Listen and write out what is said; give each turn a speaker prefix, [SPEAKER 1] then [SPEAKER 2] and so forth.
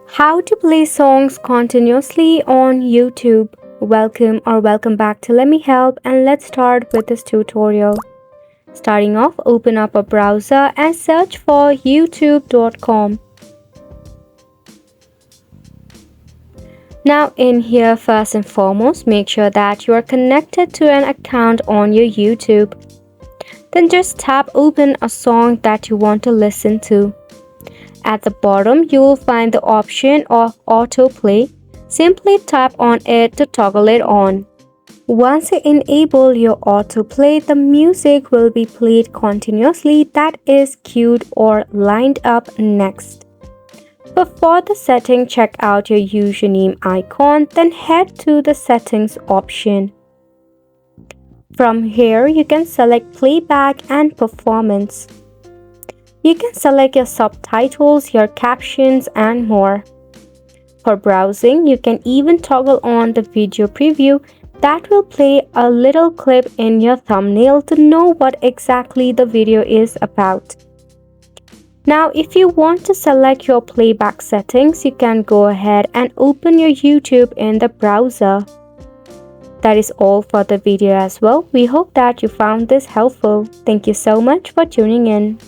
[SPEAKER 1] How to play songs continuously on YouTube. Welcome back to Let Me Help, and let's start with this tutorial. Starting off, open up a browser and search for youtube.com. Now in here, first and foremost, make sure that you are connected to an account on your YouTube. Then just tap open a song that you want to listen to. At the bottom, you will find the option of autoplay. Simply tap on it to toggle it on. Once you enable your autoplay, the music will be played continuously that is queued or lined up next. Before the setting, check out your username icon, then head to the settings option. From here, you can select playback and performance. You can select your subtitles, your captions, and more. For browsing, you can even toggle on the video preview that will play a little clip in your thumbnail to know what exactly the video is about. Now, if you want to select your playback settings, you can go ahead and open your YouTube in the browser. That is all for the video as well. We hope that you found this helpful. Thank you so much for tuning in.